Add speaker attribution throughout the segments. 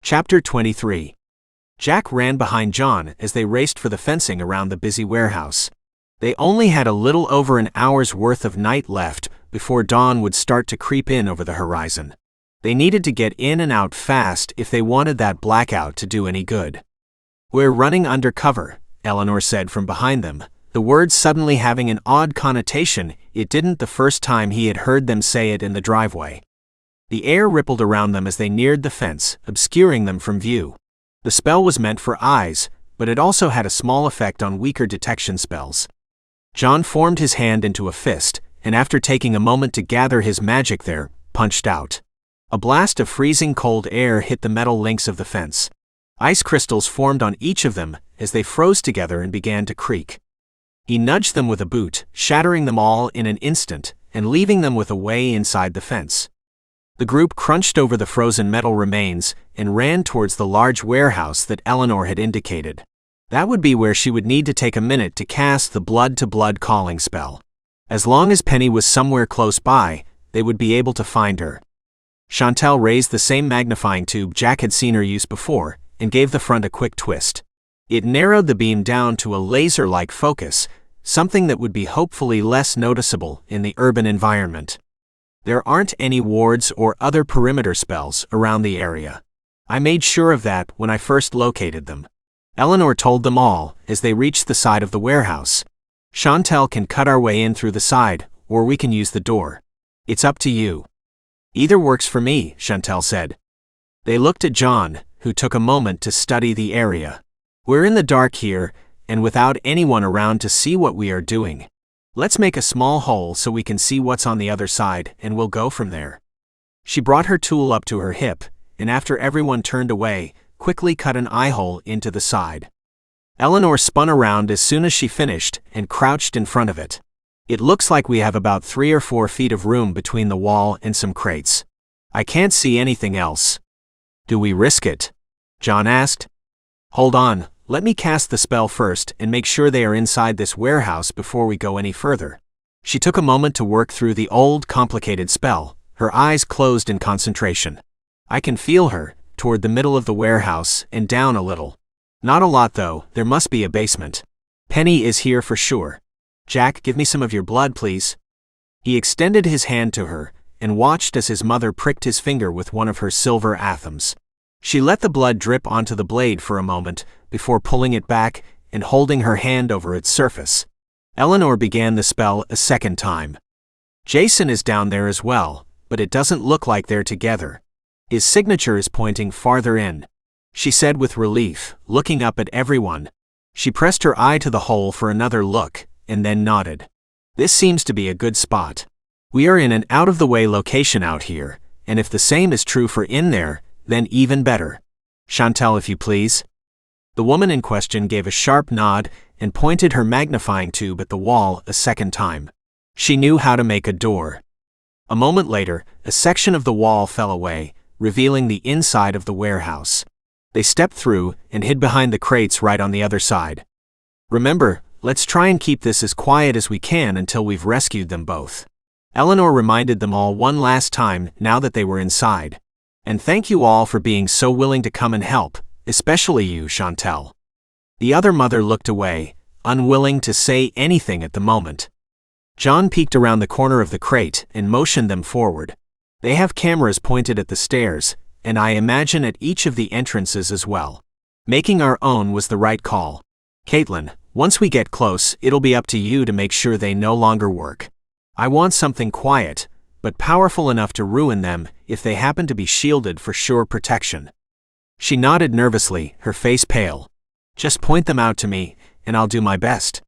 Speaker 1: Chapter 23. Jack ran behind John as they raced for the fencing around the busy warehouse. They only had a little over an hour's worth of night left before dawn would start to creep in over the horizon. They needed to get in and out fast if they wanted that blackout to do any good. "We're running under cover," Eleanor said from behind them, the words suddenly having an odd connotation it didn't the first time he had heard them say it in the driveway. The air rippled around them as they neared the fence, obscuring them from view. The spell was meant for eyes, but it also had a small effect on weaker detection spells. John formed his hand into a fist, and after taking a moment to gather his magic there, punched out. A blast of freezing cold air hit the metal links of the fence. Ice crystals formed on each of them as they froze together and began to creak. He nudged them with a boot, shattering them all in an instant, and leaving them with a way inside the fence. The group crunched over the frozen metal remains and ran towards the large warehouse that Eleanor had indicated. That would be where she would need to take a minute to cast the blood-to-blood calling spell. As long as Penny was somewhere close by, they would be able to find her. Chantal raised the same magnifying tube Jack had seen her use before and gave the front a quick twist. It narrowed the beam down to a laser-like focus, something that would be hopefully less noticeable in the urban environment. There aren't any wards or other perimeter spells around the area. I made sure of that when I first located them. Eleanor told them all as they reached the side of the warehouse. Chantal can cut our way in through the side, or we can use the door. It's up to you. Either works for me, Chantal said. They looked at John, who took a moment to study the area. We're in the dark here, and without anyone around to see what we are doing. Let's make a small hole so we can see what's on the other side, and we'll go from there. She brought her tool up to her hip, and after everyone turned away, quickly cut an eye hole into the side. Eleanor spun around as soon as she finished and crouched in front of it. It looks like we have about 3 or 4 feet of room between the wall and some crates. I can't see anything else. Do we risk it? John asked. Hold on. Let me cast the spell first and make sure they are inside this warehouse before we go any further. She took a moment to work through the old, complicated spell, her eyes closed in concentration. I can feel her, toward the middle of the warehouse and down a little. Not a lot though, there must be a basement. Penny is here for sure. Jack, give me some of your blood, please. He extended his hand to her and watched as his mother pricked his finger with one of her silver atoms. She let the blood drip onto the blade for a moment before pulling it back and holding her hand over its surface. Eleanor began the spell a second time. Jason is down there as well, but it doesn't look like they're together. His signature is pointing farther in, she said with relief, looking up at everyone. She pressed her eye to the hole for another look and then nodded. This seems to be a good spot. We are in an out-of-the-way location out here, and if the same is true for in there, then even better. Chantal, if you please. The woman in question gave a sharp nod and pointed her magnifying tube at the wall a second time. She knew how to make a door. A moment later, a section of the wall fell away, revealing the inside of the warehouse. They stepped through and hid behind the crates right on the other side. Remember, let's try and keep this as quiet as we can until we've rescued them both. Eleanor reminded them all one last time now that they were inside. And thank you all for being so willing to come and help, especially you, Chantal. The other mother looked away, unwilling to say anything at the moment. John peeked around the corner of the crate and motioned them forward. They have cameras pointed at the stairs, and I imagine at each of the entrances as well. Making our own was the right call. Kaitlyn, once we get close, it'll be up to you to make sure they no longer work. I want something quiet, but powerful enough to ruin them if they happen to be shielded for sure protection. She nodded nervously, her face pale. Just point them out to me, and I'll do my best.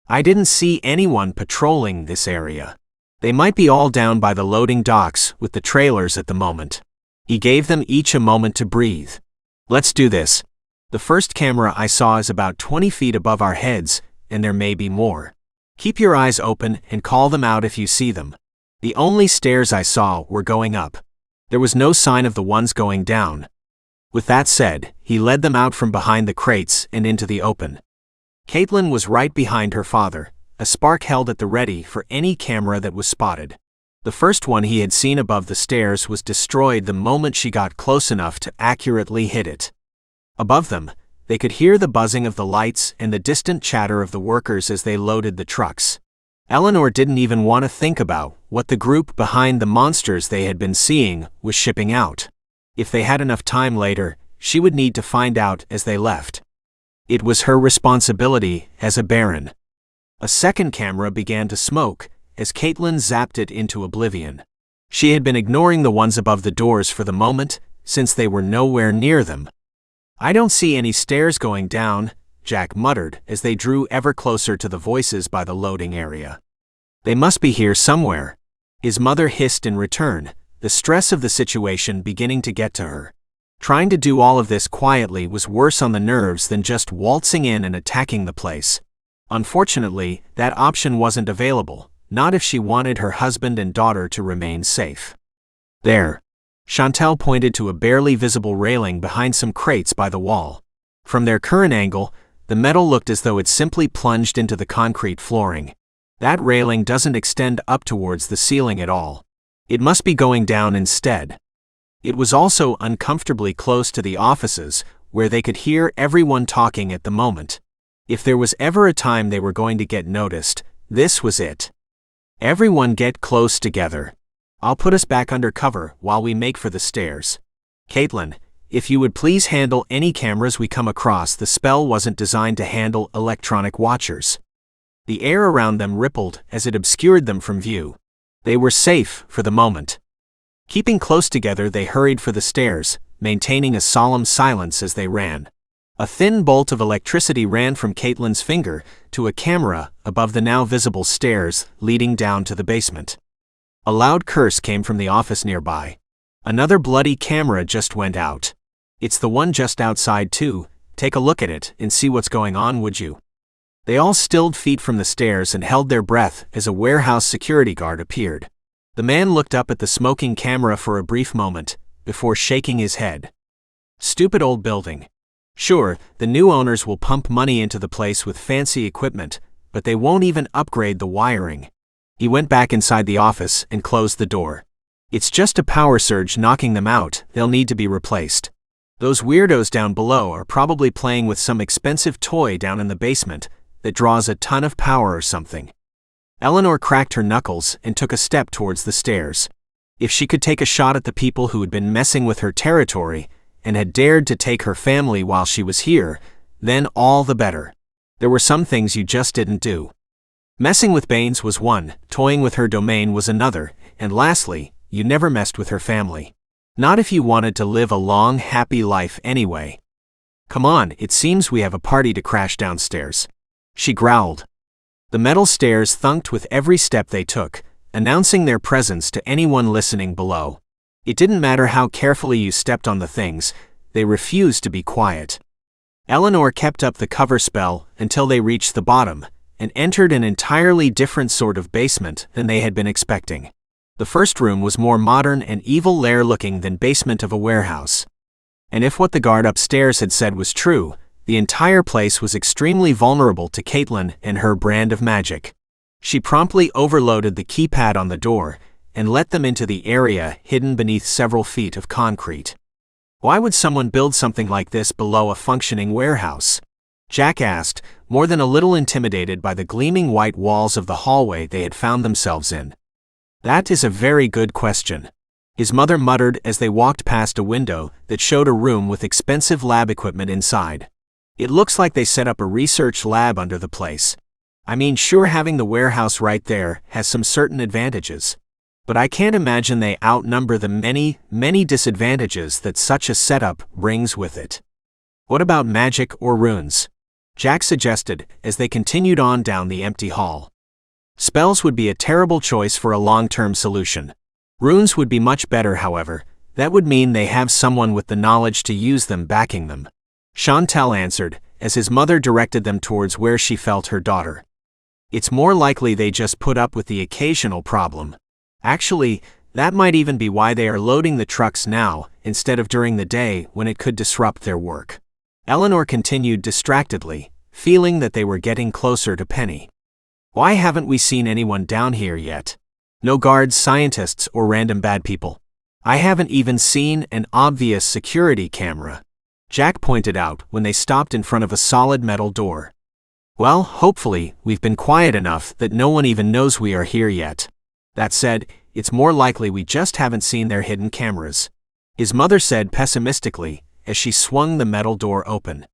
Speaker 1: I didn't see anyone patrolling this area. They might be all down by the loading docks with the trailers at the moment. He gave them each a moment to breathe. Let's do this. The first camera I saw is about 20 feet above our heads, and there may be more. Keep your eyes open and call them out if you see them. The only stairs I saw were going up. There was no sign of the ones going down. With that said, he led them out from behind the crates and into the open. Kaitlyn was right behind her father, a spark held at the ready for any camera that was spotted. The first one he had seen above the stairs was destroyed the moment she got close enough to accurately hit it. Above them, they could hear the buzzing of the lights and the distant chatter of the workers as they loaded the trucks. Eleanor didn't even want to think about what the group behind the monsters they had been seeing was shipping out. If they had enough time later, she would need to find out as they left. It was her responsibility as a Baron. A second camera began to smoke as Kaitlyn zapped it into oblivion. She had been ignoring the ones above the doors for the moment, since they were nowhere near them. "I don't see any stairs going down," Jack muttered as they drew ever closer to the voices by the loading area. "They must be here somewhere," his mother hissed in return, the stress of the situation beginning to get to her. Trying to do all of this quietly was worse on the nerves than just waltzing in and attacking the place. Unfortunately, that option wasn't available, not if she wanted her husband and daughter to remain safe. "There." Chantal pointed to a barely visible railing behind some crates by the wall. From their current angle, the metal looked as though it simply plunged into the concrete flooring. That railing doesn't extend up towards the ceiling at all. It must be going down instead. It was also uncomfortably close to the offices, where they could hear everyone talking at the moment. If there was ever a time they were going to get noticed, this was it. "Everyone get close together. I'll put us back under cover while we make for the stairs. Kaitlyn, if you would please handle any cameras we come across. The spell wasn't designed to handle electronic watchers." The air around them rippled as it obscured them from view. They were safe for the moment. Keeping close together, they hurried for the stairs, maintaining a solemn silence as they ran. A thin bolt of electricity ran from Kaitlyn's finger to a camera above the now visible stairs leading down to the basement. A loud curse came from the office nearby. "Another bloody camera just went out. It's the one just outside too. Take a look at it and see what's going on, would you?" They all stilled feet from the stairs and held their breath as a warehouse security guard appeared. The man looked up at the smoking camera for a brief moment, before shaking his head. "Stupid old building. Sure, the new owners will pump money into the place with fancy equipment, but they won't even upgrade the wiring." He went back inside the office and closed the door. "It's just a power surge knocking them out. They'll need to be replaced. Those weirdos down below are probably playing with some expensive toy down in the basement that draws a ton of power or something." Eleanor cracked her knuckles and took a step towards the stairs. If she could take a shot at the people who had been messing with her territory and had dared to take her family while she was here, then all the better. There were some things you just didn't do. Messing with Baines was one, toying with her domain was another, and lastly, you never messed with her family. Not if you wanted to live a long, happy life anyway. "Come on, it seems we have a party to crash downstairs," she growled. The metal stairs thunked with every step they took, announcing their presence to anyone listening below. It didn't matter how carefully you stepped on the things, they refused to be quiet. Eleanor kept up the cover spell until they reached the bottom, and entered an entirely different sort of basement than they had been expecting. The first room was more modern and evil lair-looking than basement of a warehouse. And if what the guard upstairs had said was true, the entire place was extremely vulnerable to Kaitlyn and her brand of magic. She promptly overloaded the keypad on the door and let them into the area hidden beneath several feet of concrete. Why would someone build something like this below a functioning warehouse? Jack asked, more than a little intimidated by the gleaming white walls of the hallway they had found themselves in. "That is a very good question," his mother muttered as they walked past a window that showed a room with expensive lab equipment inside. "It looks like they set up a research lab under the place. I mean, sure, having the warehouse right there has some certain advantages. But I can't imagine they outnumber the many, many disadvantages that such a setup brings with it." "What about magic or runes?" Jack suggested as they continued on down the empty hall. "Spells would be a terrible choice for a long-term solution. Runes would be much better, however. That would mean they have someone with the knowledge to use them backing them." Chantal answered, as his mother directed them towards where she felt her daughter. "It's more likely they just put up with the occasional problem. Actually, that might even be why they are loading the trucks now, instead of during the day when it could disrupt their work." Eleanor continued distractedly, feeling that they were getting closer to Penny. "Why haven't we seen anyone down here yet?" No guards, scientists, or random bad people. I haven't even seen an obvious security camera," Jack pointed out when they stopped in front of a solid metal door. "Well, hopefully, we've been quiet enough that no one even knows we are here yet. That said, it's more likely we just haven't seen their hidden cameras," his mother said pessimistically as she swung the metal door open.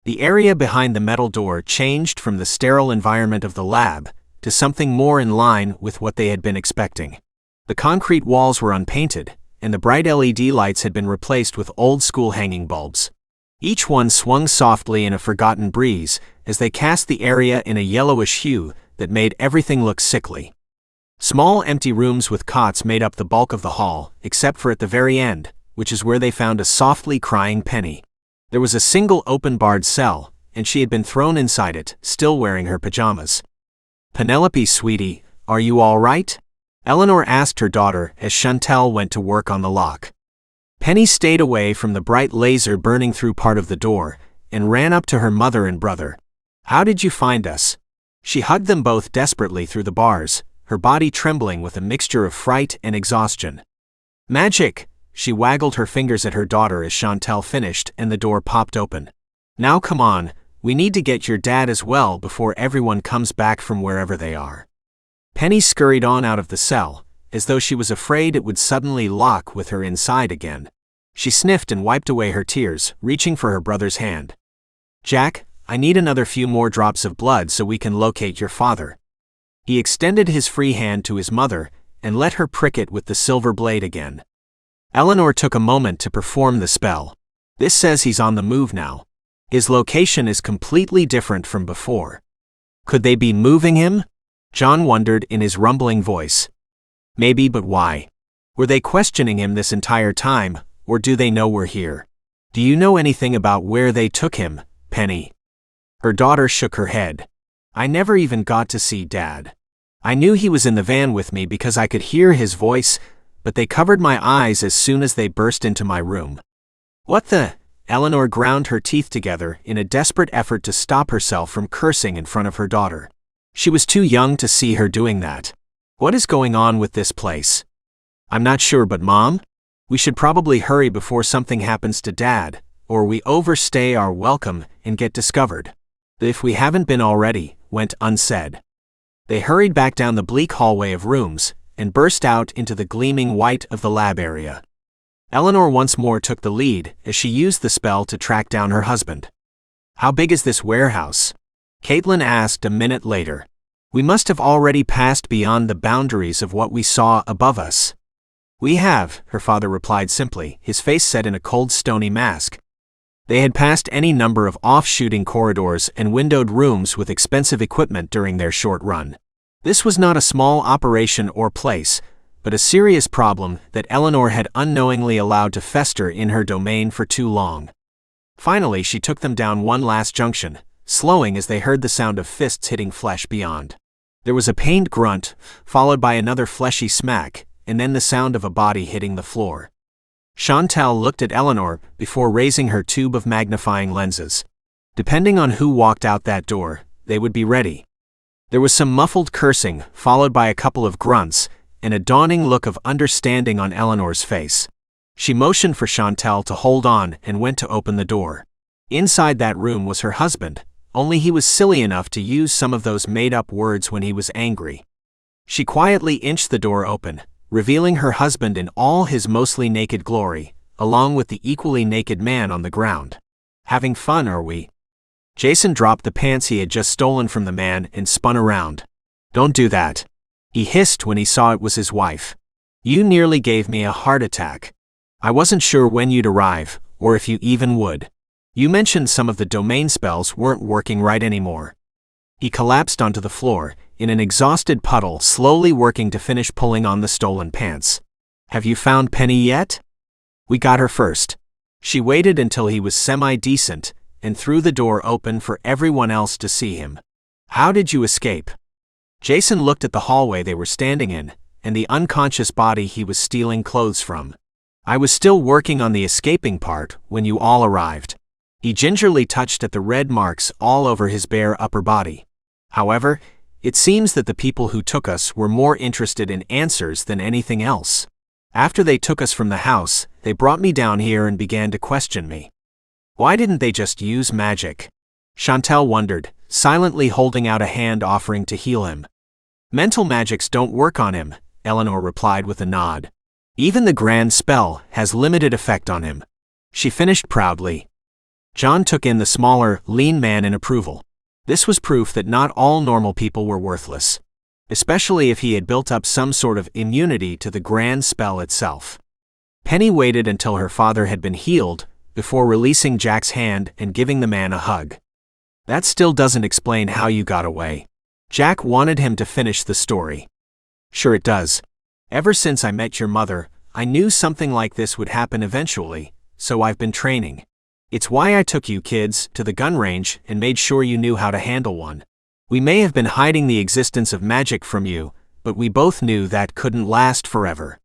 Speaker 1: The area behind the metal door changed from the sterile environment of the lab to something more in line with what they had been expecting. The concrete walls were unpainted, and the bright LED lights had been replaced with old-school hanging bulbs. Each one swung softly in a forgotten breeze as they cast the area in a yellowish hue that made everything look sickly. Small empty rooms with cots made up the bulk of the hall, except for at the very end, which is where they found a softly crying Penny. There was a single open-barred cell, and she had been thrown inside it, still wearing her pajamas. "Penelope, sweetie, are you all right?" Eleanor asked her daughter as Chantel went to work on the lock. Penny stayed away from the bright laser burning through part of the door and ran up to her mother and brother. "How did you find us?" She hugged them both desperately through the bars, her body trembling with a mixture of fright and exhaustion. "Magic!" She waggled her fingers at her daughter as Chantel finished and the door popped open. "Now come on, we need to get your dad as well before everyone comes back from wherever they are." Penny scurried on out of the cell, as though she was afraid it would suddenly lock with her inside again. She sniffed and wiped away her tears, reaching for her brother's hand. "Jack, I need another few more drops of blood so we can locate your father." He extended his free hand to his mother and let her prick it with the silver blade again. Eleanor took a moment to perform the spell. "This says he's on the move now. His location is completely different from before." "Could they be moving him?" John wondered in his rumbling voice. "Maybe, but why? Were they questioning him this entire time, or do they know we're here? Do you know anything about where they took him, Penny?" Her daughter shook her head. "I never even got to see Dad. I knew he was in the van with me because I could hear his voice, but they covered my eyes as soon as they burst into my room." "What the?" Eleanor ground her teeth together in a desperate effort to stop herself from cursing in front of her daughter. She was too young to see her doing that. "What is going on with this place?" "I'm not sure, but Mom, we should probably hurry before something happens to Dad, or we overstay our welcome and get discovered. If we haven't been already," went unsaid. They hurried back down the bleak hallway of rooms and burst out into the gleaming white of the lab area. Eleanor once more took the lead as she used the spell to track down her husband. "How big is this warehouse?" Kaitlyn asked a minute later. "We must have already passed beyond the boundaries of what we saw above us." "We have," her father replied simply, his face set in a cold stony mask. They had passed any number of off-shooting corridors and windowed rooms with expensive equipment during their short run. This was not a small operation or place, but a serious problem that Eleanor had unknowingly allowed to fester in her domain for too long. Finally, she took them down one last junction, slowing as they heard the sound of fists hitting flesh beyond. There was a pained grunt, followed by another fleshy smack, and then the sound of a body hitting the floor. Chantel looked at Eleanor before raising her tube of magnifying lenses. Depending on who walked out that door, they would be ready. There was some muffled cursing, followed by a couple of grunts, and a dawning look of understanding on Eleanor's face. She motioned for Chantel to hold on and went to open the door. Inside that room was her husband, only he was silly enough to use some of those made-up words when he was angry. She quietly inched the door open, revealing her husband in all his mostly naked glory, along with the equally naked man on the ground. "Having fun, are we?" Jason dropped the pants he had just stolen from the man and spun around. "Don't do that," he hissed when he saw it was his wife. "You nearly gave me a heart attack. I wasn't sure when you'd arrive, or if you even would. You mentioned some of the domain spells weren't working right anymore." He collapsed onto the floor, in an exhausted puddle, slowly working to finish pulling on the stolen pants. "Have you found Penny yet?" "We got her first." She waited until he was semi-decent, and threw the door open for everyone else to see him. "How did you escape?" Jason looked at the hallway they were standing in, and the unconscious body he was stealing clothes from. "I was still working on the escaping part when you all arrived." He gingerly touched at the red marks all over his bare upper body. "However, It seems that the people who took us were more interested in answers than anything else. After they took us from the house, they brought me down here and began to question me. Why didn't they just use magic? Chantel wondered, silently holding out a hand offering to heal him. Mental magics don't work on him, Eleanor replied with a nod. Even the grand spell has limited effect on him. She finished proudly. John took in the smaller, lean man in approval. This was proof that not all normal people were worthless, especially if he had built up some sort of immunity to the grand spell itself. Penny waited until her father had been healed before releasing Jack's hand and giving the man a hug. That still doesn't explain how you got away. Jack wanted him to finish the story. Sure it does. Ever since I met your mother, I knew something like this would happen eventually, so I've been training. It's why I took you kids to the gun range and made sure you knew how to handle one. We may have been hiding the existence of magic from you, but we both knew that couldn't last forever.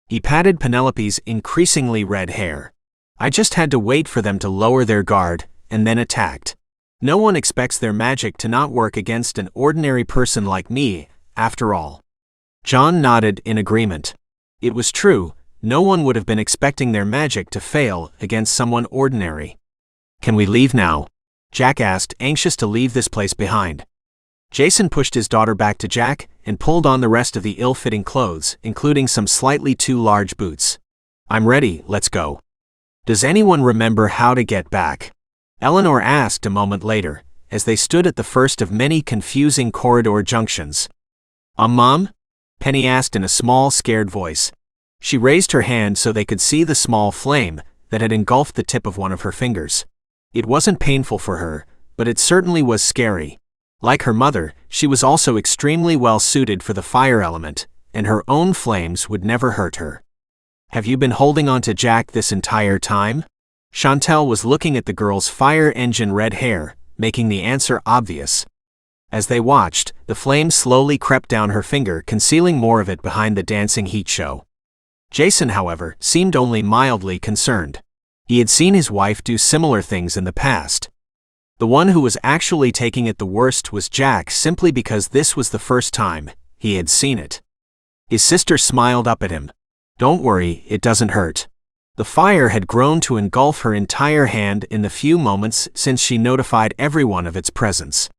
Speaker 1: He patted Penelope's increasingly red hair. I just had to wait for them to lower their guard, and then attacked. No one expects their magic to not work against an ordinary person like me, after all. John nodded in agreement. It was true, no one would have been expecting their magic to fail against someone ordinary. Can we leave now? Jack asked, anxious to leave this place behind. Jason pushed his daughter back to Jack and pulled on the rest of the ill-fitting clothes, including some slightly too large boots. I'm ready, let's go. Does anyone remember how to get back? Eleanor asked a moment later, as they stood at the first of many confusing corridor junctions. Mom? Penny asked in a small, scared voice. She raised her hand so they could see the small flame that had engulfed the tip of one of her fingers. It wasn't painful for her, but it certainly was scary. Like her mother, she was also extremely well suited for the fire element, and her own flames would never hurt her. Have you been holding on to Jack this entire time? Chantel was looking at the girl's fire engine red hair, making the answer obvious. As they watched, the flame slowly crept down her finger, concealing more of it behind the dancing heat show. Jason, however, seemed only mildly concerned. He had seen his wife do similar things in the past. The one who was actually taking it the worst was Jack, simply because this was the first time he had seen it. His sister smiled up at him. Don't worry, it doesn't hurt. The fire had grown to engulf her entire hand in the few moments since she notified everyone of its presence.